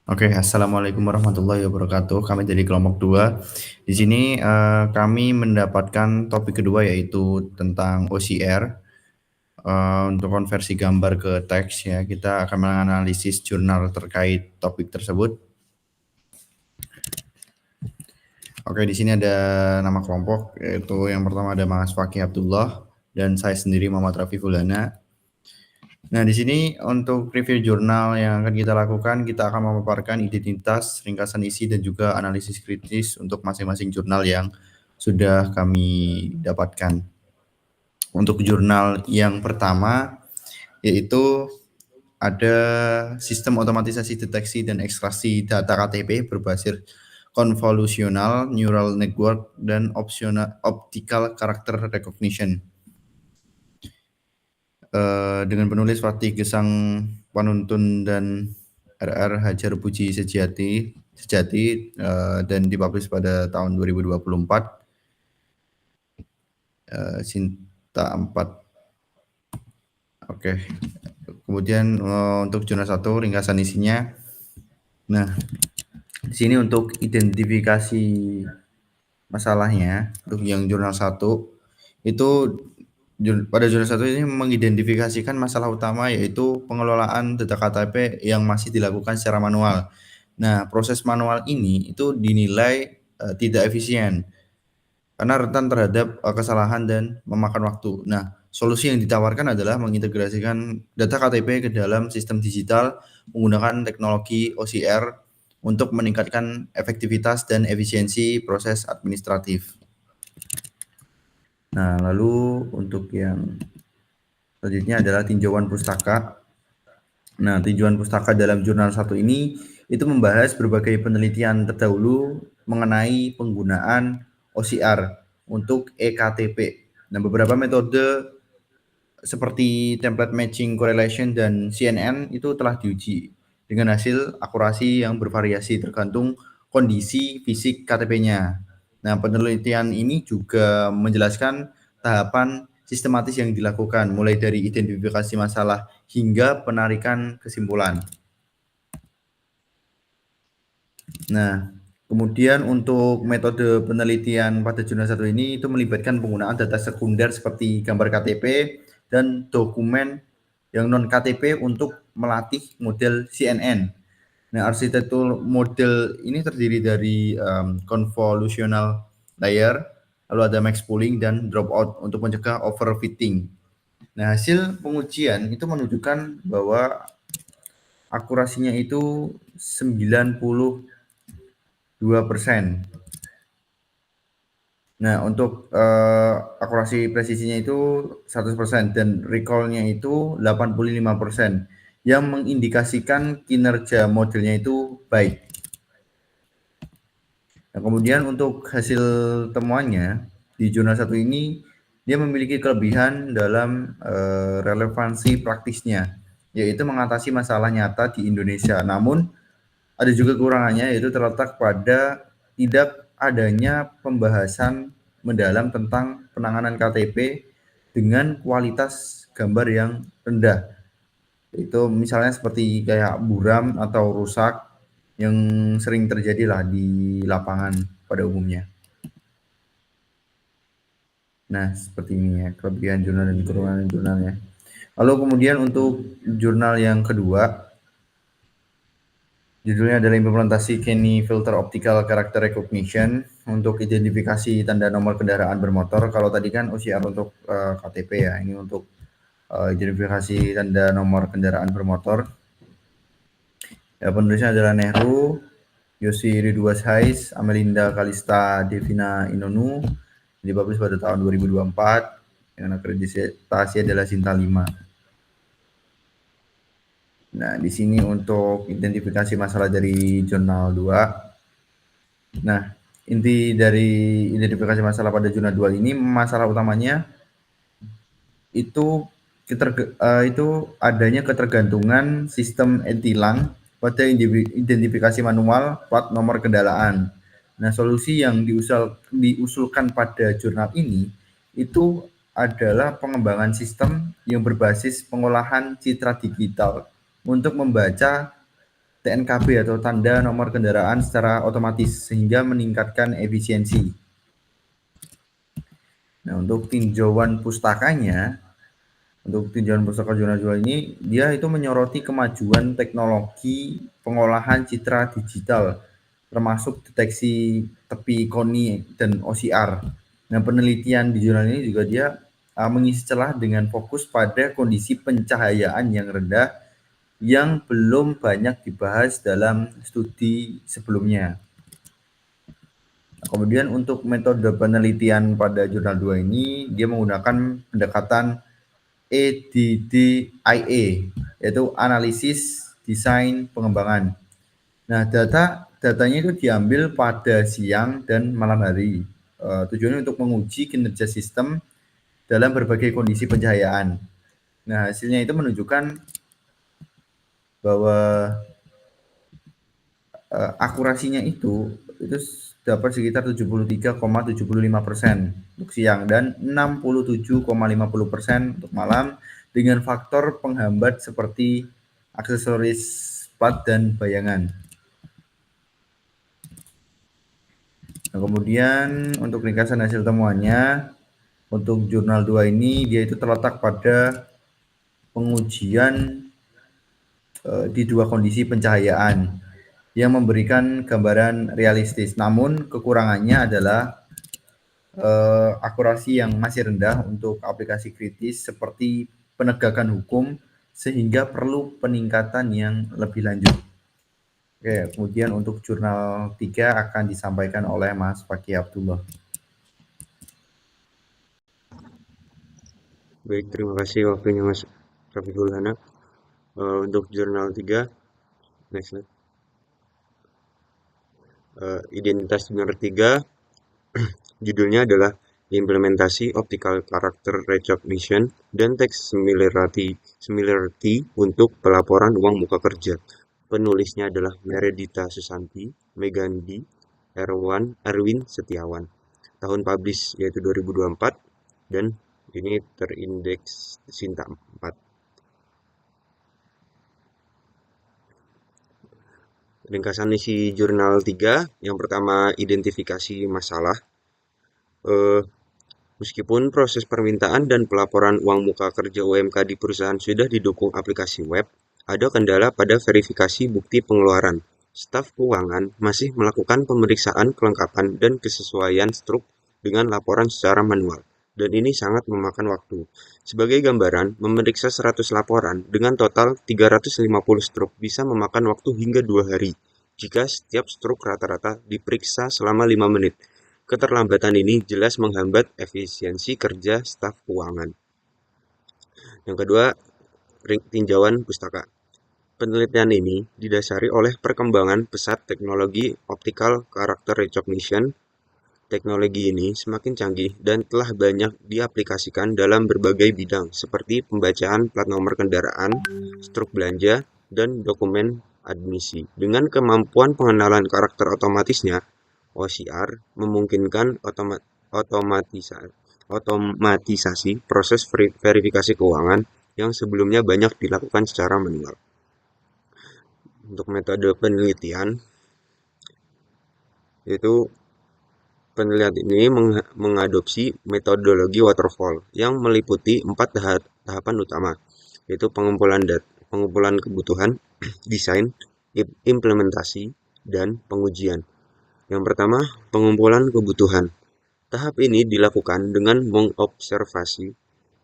Oke, assalamualaikum warahmatullahi wabarakatuh. Kami dari kelompok 2. Di sini kami mendapatkan topik kedua yaitu tentang OCR untuk konversi gambar ke teks ya. Kita akan menganalisis jurnal terkait topik tersebut. Oke, di sini ada nama kelompok yaitu yang pertama ada Mas Fakih Abdullah dan saya sendiri Muhammad Rafi Fulana. Nah, di sini untuk review jurnal yang akan kita lakukan, kita akan memaparkan identitas, ringkasan isi, dan juga analisis kritis untuk masing-masing jurnal yang sudah kami dapatkan. Untuk jurnal yang pertama, yaitu ada sistem otomatisasi deteksi dan ekstraksi data KTP berbasis convolutional neural network dan optical character recognition. Dengan penulis Fatih Gesang Panuntun dan RR Hajar Puji Sejati dan dipublish pada tahun 2024. Sinta 4. Oke. Kemudian untuk jurnal 1 ringkasan isinya. Nah, di sini untuk identifikasi masalahnya untuk yang jurnal 1 itu pada jurnal 1 ini mengidentifikasikan masalah utama yaitu pengelolaan data KTP yang masih dilakukan secara manual. Nah, proses manual ini itu dinilai tidak efisien karena rentan terhadap kesalahan dan memakan waktu. Nah, solusi yang ditawarkan adalah mengintegrasikan data KTP ke dalam sistem digital menggunakan teknologi OCR untuk meningkatkan efektivitas dan efisiensi proses administratif. Nah, lalu untuk yang selanjutnya adalah tinjauan pustaka. Nah, tinjauan pustaka dalam jurnal 1 ini itu membahas berbagai penelitian terdahulu mengenai penggunaan OCR untuk eKTP. Nah, beberapa metode seperti template matching correlation dan CNN itu telah diuji dengan hasil akurasi yang bervariasi tergantung kondisi fisik KTP-nya. Nah, penelitian ini juga menjelaskan tahapan sistematis yang dilakukan mulai dari identifikasi masalah hingga penarikan kesimpulan. Nah, kemudian untuk metode penelitian pada jurnal 1 ini itu melibatkan penggunaan data sekunder seperti gambar KTP dan dokumen yang non KTP untuk melatih model CNN. Nah, arsitektur model ini terdiri dari convolutional layer, lalu ada max pooling dan dropout untuk mencegah overfitting. Nah, hasil pengujian itu menunjukkan bahwa akurasinya itu 92%. Nah, untuk akurasi presisinya itu 100% dan recall-nya itu 85%, yang mengindikasikan kinerja modelnya itu baik. Nah, kemudian untuk hasil temuannya di jurnal 1 ini dia memiliki kelebihan dalam relevansi praktisnya, yaitu mengatasi masalah nyata di Indonesia. Namun ada juga kekurangannya yaitu terletak pada tidak adanya pembahasan mendalam tentang penanganan KTP dengan kualitas gambar yang rendah. Itu misalnya seperti kayak buram atau rusak yang sering terjadi lah di lapangan pada umumnya. Nah, seperti ini ya kelebihan jurnal dan kekurangan jurnalnya. Lalu kemudian untuk jurnal yang kedua, judulnya adalah implementasi Kenny Filter Optical Character Recognition untuk identifikasi tanda nomor kendaraan bermotor. Kalau tadi kan OCR untuk KTP ya, ini untuk identifikasi tanda nomor kendaraan bermotor. Ya, penulisnya adalah Nehru, Yosi Ridwas Hais, Amelinda Kalista Devina Inonu, dipublish pada tahun 2024, dengan akreditasi adalah Sinta 5. Nah, di sini untuk identifikasi masalah dari jurnal 2. Nah, inti dari identifikasi masalah pada jurnal 2 ini, masalah utamanya itu adanya ketergantungan sistem e-tilang pada identifikasi manual plat nomor kendaraan. Nah, solusi yang diusulkan pada jurnal ini itu adalah pengembangan sistem yang berbasis pengolahan citra digital untuk membaca TNKB atau tanda nomor kendaraan secara otomatis sehingga meningkatkan efisiensi. Nah, untuk tinjauan pustakanya, untuk tinjauan pustaka jurnal 2 ini, dia itu menyoroti kemajuan teknologi pengolahan citra digital, termasuk deteksi tepi koni dan OCR. Nah, penelitian di jurnal ini juga dia mengisi celah dengan fokus pada kondisi pencahayaan yang rendah yang belum banyak dibahas dalam studi sebelumnya. Kemudian untuk metode penelitian pada jurnal 2 ini, dia menggunakan pendekatan ADDIA, yaitu analisis, desain, pengembangan. Nah, datanya itu diambil pada siang dan malam hari. Tujuannya untuk menguji kinerja sistem dalam berbagai kondisi pencahayaan. Nah, hasilnya itu menunjukkan bahwa akurasinya itu dapat sekitar 73,75% untuk siang dan 67,50% untuk malam dengan faktor penghambat seperti aksesoris plat dan bayangan. Nah, kemudian untuk ringkasan hasil temuannya, untuk jurnal 2 ini dia itu terletak pada pengujian di dua kondisi pencahayaan yang memberikan gambaran realistis. Namun kekurangannya adalah akurasi yang masih rendah untuk aplikasi kritis seperti penegakan hukum sehingga perlu peningkatan yang lebih lanjut. Oke, kemudian untuk jurnal 3 akan disampaikan oleh Mas Fakih Abdullah. Baik, terima kasih waktunya Mas Rafiqul Hana. Untuk jurnal 3, next slide. Identitas jurnal 3, judulnya adalah Implementasi Optical Character Recognition dan Text Similarity untuk Pelaporan Uang Muka Kerja. Penulisnya adalah Meredita Susanti, Megandi, Erwin Setiawan. Tahun publish yaitu 2024 dan ini terindeks Sinta 4. Ringkasan isi jurnal 3, yang pertama identifikasi masalah. Meskipun proses permintaan dan pelaporan uang muka kerja UMK di perusahaan sudah didukung aplikasi web, ada kendala pada verifikasi bukti pengeluaran. Staf keuangan masih melakukan pemeriksaan kelengkapan dan kesesuaian struk dengan laporan secara manual, dan ini sangat memakan waktu. Sebagai gambaran, memeriksa 100 laporan dengan total 350 struk bisa memakan waktu hingga 2 hari, jika setiap struk rata-rata diperiksa selama 5 menit. Keterlambatan ini jelas menghambat efisiensi kerja staf keuangan. Yang kedua, tinjauan pustaka. Penelitian ini didasari oleh perkembangan pesat teknologi optical character recognition. Teknologi ini semakin canggih dan telah banyak diaplikasikan dalam berbagai bidang seperti pembacaan plat nomor kendaraan, struk belanja, dan dokumen admisi. Dengan kemampuan pengenalan karakter otomatisnya, OCR memungkinkan otomatisasi proses verifikasi keuangan yang sebelumnya banyak dilakukan secara manual. Untuk metode penelitian, yaitu penelitian ini mengadopsi metodologi waterfall yang meliputi 4 tahapan utama, yaitu pengumpulan kebutuhan, desain, implementasi, dan pengujian. Yang pertama, pengumpulan kebutuhan. Tahap ini dilakukan dengan mengobservasi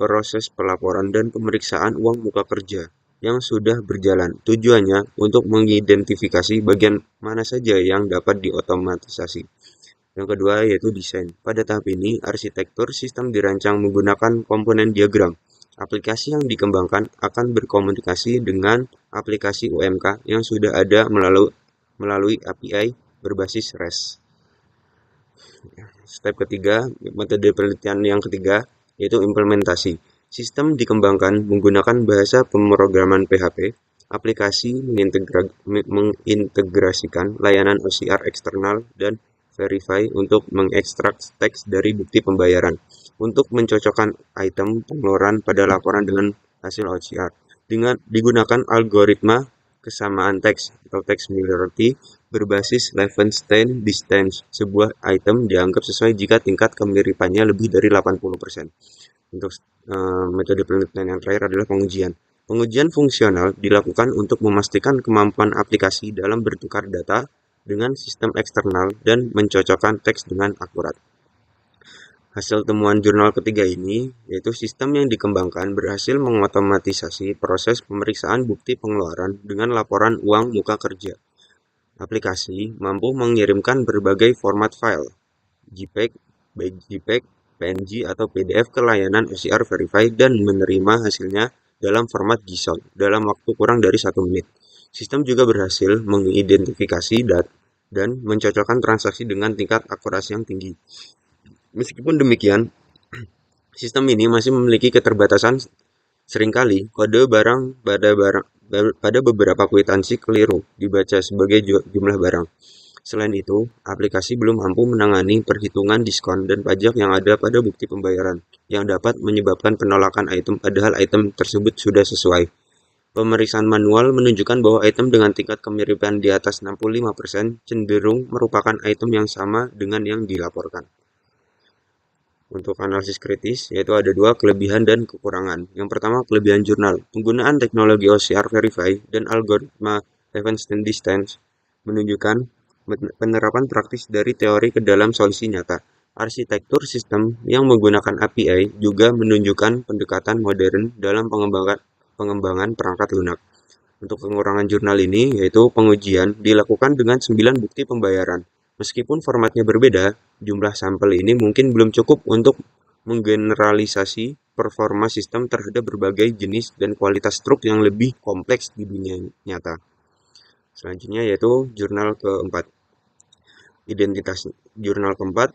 proses pelaporan dan pemeriksaan uang muka kerja yang sudah berjalan. Tujuannya untuk mengidentifikasi bagian mana saja yang dapat diotomatisasi. Yang kedua yaitu desain. Pada tahap ini, arsitektur sistem dirancang menggunakan komponen diagram. Aplikasi yang dikembangkan akan berkomunikasi dengan aplikasi UMK yang sudah ada melalui API berbasis REST. Step ketiga, metode penelitian yang ketiga, yaitu implementasi. Sistem dikembangkan menggunakan bahasa pemrograman PHP. Aplikasi mengintegrasikan layanan OCR eksternal dan Verify untuk mengekstrak teks dari bukti pembayaran. Untuk mencocokkan item pengeluaran pada laporan dengan hasil OCR. Digunakan algoritma kesamaan teks atau text similarity berbasis Levenshtein distance. Sebuah item dianggap sesuai jika tingkat kemiripannya lebih dari 80%. Untuk metode penelitian yang terakhir adalah pengujian. Pengujian fungsional dilakukan untuk memastikan kemampuan aplikasi dalam bertukar data dengan sistem eksternal dan mencocokkan teks dengan akurat. Hasil temuan jurnal ketiga ini, yaitu sistem yang dikembangkan berhasil mengotomatisasi proses pemeriksaan bukti pengeluaran dengan laporan uang muka kerja. Aplikasi mampu mengirimkan berbagai format file, JPEG, JPEG, PNG, atau PDF ke layanan OCR Verify dan menerima hasilnya dalam format JSON dalam waktu kurang dari 1 menit. Sistem juga berhasil mengidentifikasi dan mencocokkan transaksi dengan tingkat akurasi yang tinggi. Meskipun demikian, sistem ini masih memiliki keterbatasan. Seringkali kode barang pada beberapa kwitansi keliru dibaca sebagai jumlah barang. Selain itu, aplikasi belum mampu menangani perhitungan diskon dan pajak yang ada pada bukti pembayaran, yang dapat menyebabkan penolakan item padahal item tersebut sudah sesuai. Pemeriksaan manual menunjukkan bahwa item dengan tingkat kemiripan di atas 65% cenderung merupakan item yang sama dengan yang dilaporkan. Untuk analisis kritis, yaitu ada dua kelebihan dan kekurangan. Yang pertama, kelebihan jurnal. Penggunaan teknologi OCR Verify dan algoritma Levenshtein Distance menunjukkan penerapan praktis dari teori ke dalam solusi nyata. Arsitektur sistem yang menggunakan API juga menunjukkan pendekatan modern dalam pengembangan perangkat lunak. Untuk kekurangan jurnal ini, yaitu pengujian dilakukan dengan 9 bukti pembayaran. Meskipun formatnya berbeda, jumlah sampel ini mungkin belum cukup untuk menggeneralisasi performa sistem terhadap berbagai jenis dan kualitas truk yang lebih kompleks di dunia nyata. Selanjutnya yaitu jurnal keempat. Identitas jurnal keempat,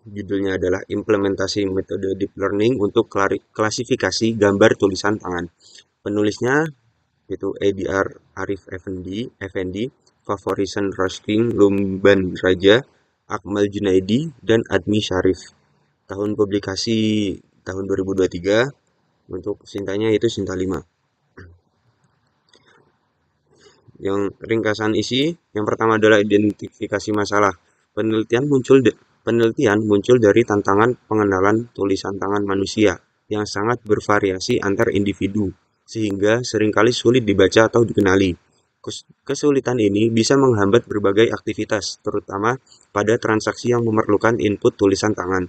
judulnya adalah Implementasi Metode Deep Learning untuk Klasifikasi Gambar Tulisan Tangan. Penulisnya yaitu ADR Arif Effendi, Favorizon Roasting Lumban Raja, Akmal Junaidi, dan Admi Syarif. Tahun publikasi tahun 2023, untuk Sintanya itu Sinta 5. Yang ringkasan isi, yang pertama adalah identifikasi masalah. Penelitian muncul dari tantangan pengenalan tulisan tangan manusia yang sangat bervariasi antar individu, sehingga seringkali sulit dibaca atau dikenali. Kesulitan ini bisa menghambat berbagai aktivitas, terutama pada transaksi yang memerlukan input tulisan tangan.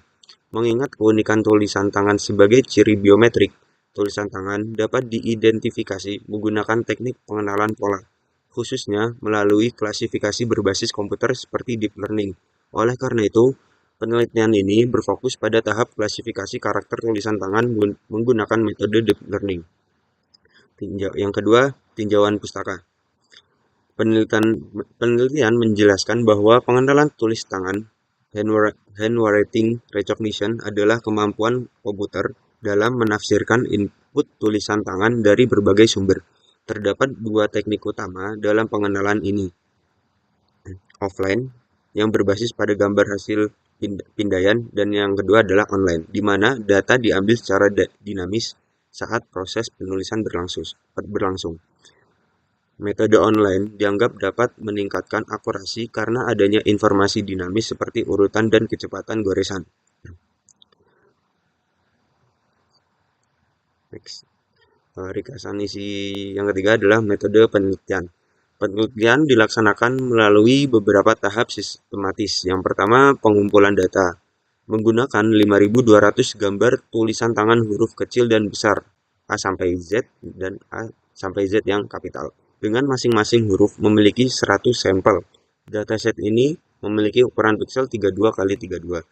Mengingat keunikan tulisan tangan sebagai ciri biometrik, tulisan tangan dapat diidentifikasi menggunakan teknik pengenalan pola, khususnya melalui klasifikasi berbasis komputer seperti deep learning. Oleh karena itu, penelitian ini berfokus pada tahap klasifikasi karakter tulisan tangan menggunakan metode deep learning. Yang kedua, tinjauan pustaka. Penelitian menjelaskan bahwa pengenalan tulis tangan handwriting recognition adalah kemampuan komputer dalam menafsirkan input tulisan tangan dari berbagai sumber. Terdapat dua teknik utama dalam pengenalan ini. Offline, yang berbasis pada gambar hasil pindaian, dan yang kedua adalah online, di mana data diambil secara dinamis saat proses penulisan berlangsung. Metode online dianggap dapat meningkatkan akurasi karena adanya informasi dinamis seperti urutan dan kecepatan goresan. Next. Ringkasan isi yang ketiga adalah metode penelitian. Penelitian dilaksanakan melalui beberapa tahap sistematis. Yang pertama, pengumpulan data. Menggunakan 5.200 gambar tulisan tangan huruf kecil dan besar, A sampai Z dan A sampai Z yang kapital. Dengan masing-masing huruf memiliki 100 sampel. Dataset ini memiliki ukuran pixel 32x32.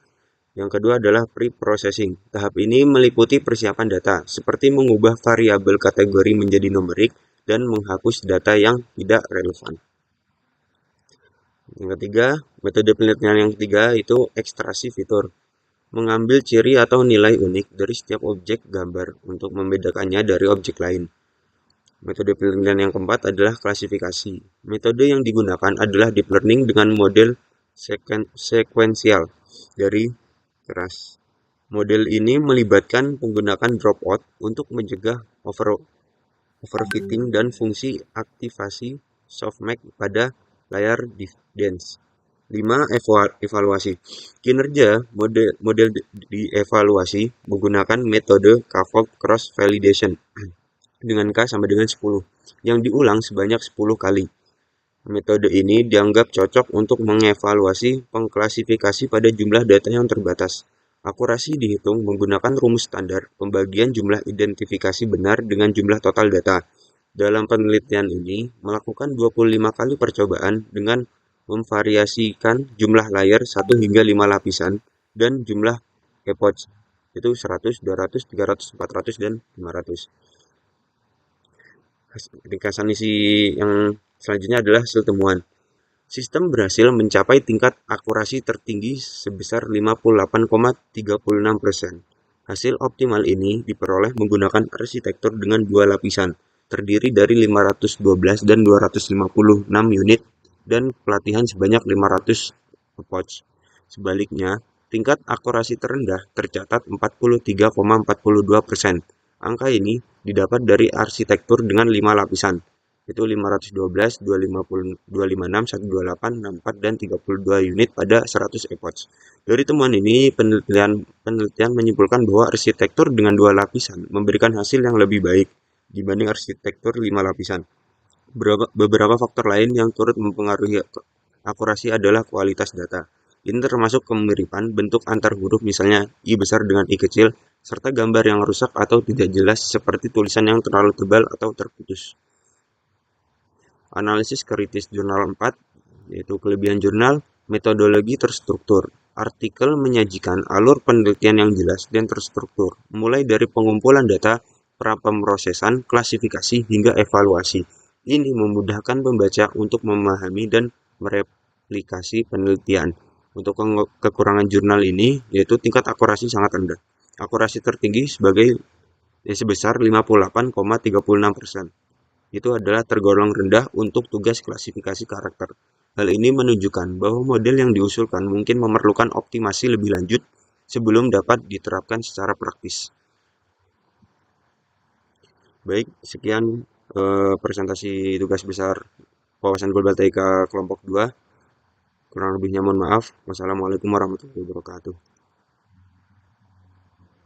Yang kedua adalah pre-processing. Tahap ini meliputi persiapan data, seperti mengubah variabel kategori menjadi numerik dan menghapus data yang tidak relevan. Yang ketiga, metode penelitian yang ketiga itu ekstraksi fitur. Mengambil ciri atau nilai unik dari setiap objek gambar untuk membedakannya dari objek lain. Metode penelitian yang keempat adalah klasifikasi. Metode yang digunakan adalah deep learning dengan model sekuensial dari keras. Model ini melibatkan penggunaan dropout untuk mencegah overfitting, dan fungsi aktivasi softmax pada layar DiffDance. 5. Evaluasi. Kinerja model dievaluasi menggunakan metode K-fold cross validation dengan K sama dengan 10 yang diulang sebanyak 10 kali. Metode ini dianggap cocok untuk mengevaluasi pengklasifikasi pada jumlah data yang terbatas. Akurasi dihitung menggunakan rumus standar pembagian jumlah identifikasi benar dengan jumlah total data. Dalam penelitian ini, melakukan 25 kali percobaan dengan memvariasikan jumlah layer 1 hingga 5 lapisan dan jumlah epoch, itu 100, 200, 300, 400, dan 500. Ringkasan isi yang selanjutnya adalah hasil temuan. Sistem berhasil mencapai tingkat akurasi tertinggi sebesar 58,36%. Hasil optimal ini diperoleh menggunakan arsitektur dengan dua lapisan, terdiri dari 512 dan 256 unit, dan pelatihan sebanyak 500 epoch. Sebaliknya, tingkat akurasi terendah tercatat 43,42%. Angka ini didapat dari arsitektur dengan 5 lapisan, itu 512, 256, 128, 64, dan 32 unit pada 100 epoch. Dari temuan ini, penelitian menyimpulkan bahwa arsitektur dengan dua lapisan memberikan hasil yang lebih baik dibanding arsitektur 5 lapisan. Beberapa faktor lain yang turut mempengaruhi akurasi adalah kualitas data. Ini termasuk kemiripan bentuk antar huruf, misalnya I besar dengan I kecil, serta gambar yang rusak atau tidak jelas seperti tulisan yang terlalu tebal atau terputus. Analisis kritis jurnal 4, yaitu kelebihan jurnal, metodologi terstruktur. Artikel menyajikan alur penelitian yang jelas dan terstruktur, mulai dari pengumpulan data, pemrosesan, klasifikasi, hingga evaluasi. Ini memudahkan pembaca untuk memahami dan mereplikasi penelitian. Untuk kekurangan jurnal ini, yaitu tingkat akurasi sangat rendah. Akurasi tertinggi sebesar 58,36%. Itu adalah tergolong rendah untuk tugas klasifikasi karakter. Hal ini menunjukkan bahwa model yang diusulkan mungkin memerlukan optimasi lebih lanjut sebelum dapat diterapkan secara praktis. Baik, sekian presentasi tugas besar wawasan global TIK kelompok 2. Kurang lebihnya mohon maaf. Wassalamualaikum warahmatullahi wabarakatuh.